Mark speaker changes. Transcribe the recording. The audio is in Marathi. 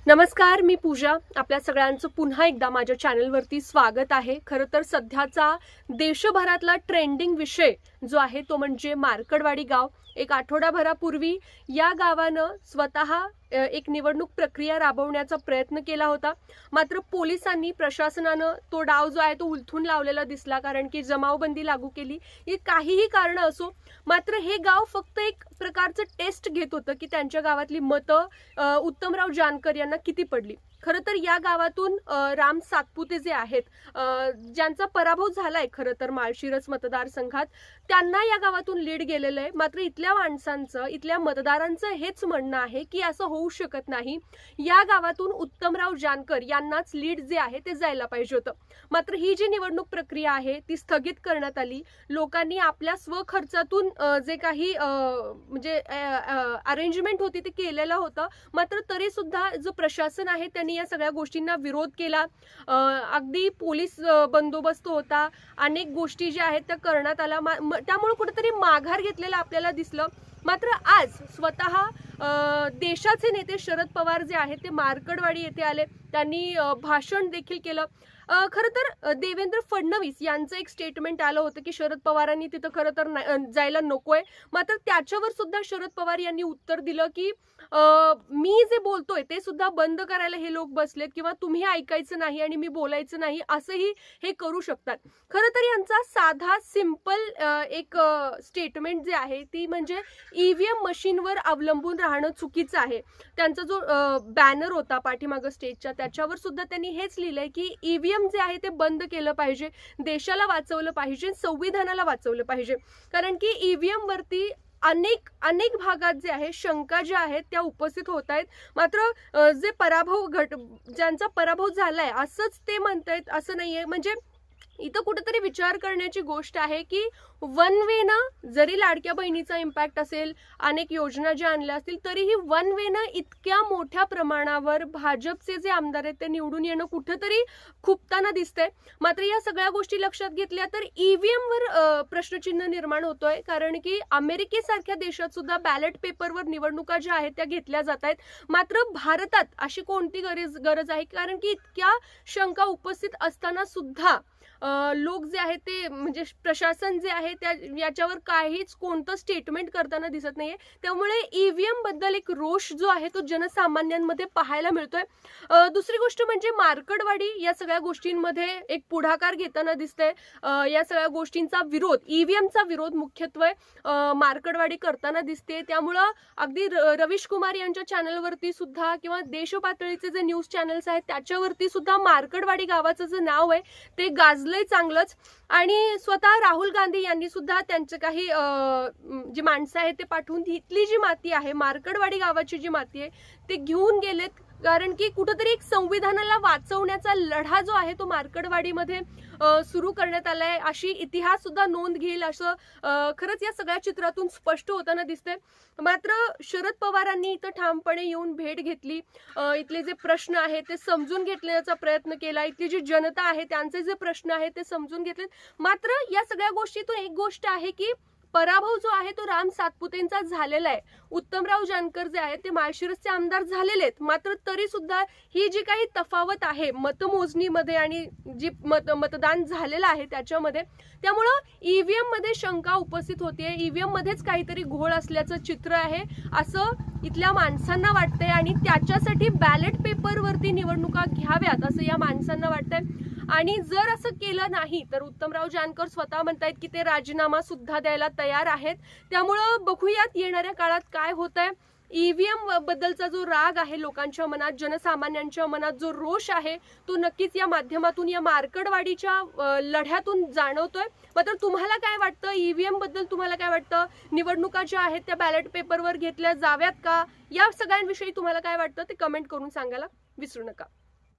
Speaker 1: नमस्कार, मी पूजा. आपल्या सगळ्यांचं पुन्हा एकदा माझ्या चॅनलवरती स्वागत आहे. खरं तर सध्याचा देशभरातला ट्रेंडिंग विषय जो आहे तो म्हणजे मार्कडवाडी गाव. एक आठवडाभरापूर्वी या गावानं स्वतः एक निवडणूक प्रक्रिया राबवण्याचा प्रयत्न केला होता. मात्र पोलिसांनी, प्रशासनानं तो डाव जो आहे तो उलथून लावलेला दिसला, कारण की जमावबंदी लागू केली. ही काहीही कारण असो, मात्र हे गाव फक्त एक प्रकारचं टेस्ट घेत होतं की त्यांच्या गावातली मतं उत्तमराव जानकर यांना किती पडली. खरं तर या गावातून राम सातपुते जे आहेत, ज्यांचा पराभव झालाय खरं तर माळशिरस मतदारसंघात, त्यांना या गावातून लीड गेलेलं आहे. मात्र इथल्या माणसांचं, इथल्या मतदारांचं हेच म्हणणं आहे की असं होऊ शकत नाही. या गावातून उत्तमराव जानकर यांनाच लीड जे आहे ते जायला पाहिजे होतं. मात्र ही जी निवडणूक प्रक्रिया आहे ती स्थगित करण्यात आली. लोकांनी आपल्या स्वखर्चातून जे काही म्हणजे अरेंजमेंट होती ते केलेलं होतं. मात्र तरी सुद्धा जो प्रशासन आहे त्यांनी या सगळ्या गोष्टींना विरोध केला. अगदी पोलीस बंदोबस्त होता, अनेक गोष्टी ज्या आहेत त्या करण्यात आल्या. त्यामुळे कुठेतरी माघार घेतलेलं आपल्याला दिसलं. मात्र आज स्वतः देशाचे नेते शरद पवार जे आहेत ते मार्कडवाडी येथे आले. त्यांनी भाषण देखील केलं. खरं तर देवेंद्र फडणवीस यांचं एक स्टेटमेंट आलं होतं की शरद पवारांनी तिथं खरं तर जायला नकोय. मात्र त्याच्यावर सुद्धा शरद पवार यांनी उत्तर दिलं की मी जे बोलतोय ते सुद्धा बंद करायला हे लोक बसलेत, किंवा तुम्ही ऐकायचं नाही आणि मी बोलायचं नाही असंही हे करू शकतात. खरं तर यांचा साधा सिंपल एक स्टेटमेंट जे आहे ती म्हणजे ईव्हीएम मशीनवर अवलंबून राहणं चुकीचं आहे. त्यांचा जो बॅनर होता पाठीमागं स्टेजच्या, त्याच्यावर सुद्धा त्यांनी हेच लिहिलंय की ईव्हीएम जे आहे ते बंद केलं पाहिजे, देशाला वाचवलं पाहिजे, संविधानाला वाचवलं पाहिजे. कारण की ईव्हीएम वरती अनेक भागात जे आहे शंका ज्या आहेत त्या उपस्थित होत आहेत. मात्र जे ज्यांचा पराभव झालाय असंच ते म्हणतायत असं नाहीये. म्हणजे इथं कुठेतरी विचार करण्याची गोष्ट आहे की वन वे ना, जरी लाडक्या बहिणीचा इम्पॅक्ट असेल, अनेक योजना ज्या आणल्या असतील, तरीही वन वे ना इतक्या मोठ्या प्रमाणावर भाजपचे जे आमदार आहेत ते निवडून येणं कुठेतरी खुपताना दिसतंय. मात्र या सगळ्या गोष्टी लक्षात घेतल्या तर ईव्हीएम वर प्रश्नचिन्ह निर्माण होतोय. कारण की अमेरिकेसारख्या देशात सुद्धा बॅलेट पेपरवर निवडणुका ज्या आहेत त्या घेतल्या जात आहेत. मात्र भारतात अशी कोणती गरज आहे? कारण की इतक्या शंका उपस्थित असताना सुद्धा लोक जे आहेत ते म्हणजे प्रशासन जे आहे त्या याच्यावर काहीच कोणतं स्टेटमेंट करताना दिसत नाहीये. त्यामुळे ईव्हीएम बद्दल एक रोष जो आहे तो जनसामान्यांमध्ये पाहायला मिळतोय. दुसरी गोष्ट म्हणजे मार्कडवाडी या सगळ्या गोष्टींमध्ये एक पुढाकार घेताना दिसतंय. या सगळ्या गोष्टींचा विरोध, ईव्हीएमचा विरोध मुख्यत्वे मार्कडवाडी करताना दिसते. त्यामुळं अगदी रवीश कुमार यांच्या चॅनलवरती सुद्धा किंवा देश पातळीचे जे न्यूज चॅनल्स आहेत त्याच्यावरती सुद्धा मार्कडवाडी गावाचं जे नाव आहे ते गाजलंय चांगलंच. आणि स्वतः राहुल गांधी यांनी सुद्धा त्यांचे काही जी माणसं आहेत ते पाठवून इथली जी माती आहे, मार्कडवाडी गावाची जी माती आहे ते घेऊन गेलेत. कारण की कुठेतरी एक संविधानाला वाचवण्याचा लढा जो आहे तो मार्कडवाडीमध्ये सुरू करण्यात आलाय, अशी इतिहास सुद्धा नोंद घेईल असं खरंच या सगळ्या चित्रातून स्पष्ट होताना दिसतंय. मात्र शरद पवारांनी इथं ठामपणे येऊन भेट घेतली, इथले जे प्रश्न आहेत ते समजून घेण्याचा प्रयत्न केला, इथली जी जनता आहे त्यांचे जे प्रश्न आहेत ते समजून घेतले. मात्र या सगळ्या गोष्टीतून एक गोष्ट आहे की पराभव जो आहे तो राम सातपुतेंचा झालेला आहे. उत्तमराव जानकर जे आहेत ते माळशिरसचे आमदार झालेले आहेत. मात्र तरी सुद्धा ही जी काही तफावत आहे मतमोजणीमध्ये आणि जी मतदान झालेलं आहे त्याच्यामध्ये, त्यामुळं ईव्हीएम मध्ये शंका उपस्थित होते. ईव्हीएम मध्येच काहीतरी घोळ असल्याचं चित्र आहे असं इथल्या माणसांना वाटतंय आणि त्याच्यासाठी बॅलेट पेपरवरती निवडणुका घ्याव्यात असं या माणसांना वाटतंय. आणि जर असं केलं नाही तर उत्तमराव जानकर स्वतः म्हणतायत की ते राजीनामा सुद्धा द्यायला तयार आहेत. त्यामुळं बघूयात येणाऱ्या काळात काय होतंय. ईव्हीएम बद्दलचा जो राग आहे लोकांच्या मनात, जनसामान्यांच्या मनात जो रोष आहे तो नक्कीच या माध्यमातून, या मार्कडवाडीच्या लढ्यातून जाणवतोय. मात्र तुम्हाला काय वाटतं? ईव्हीएम बद्दल तुम्हाला काय वाटतं? निवडणुका ज्या आहेत त्या बॅलेट पेपरवर घेतल्या जाव्यात का? या सगळ्यांविषयी तुम्हाला काय वाटतं ते कमेंट करून सांगायला विसरू नका.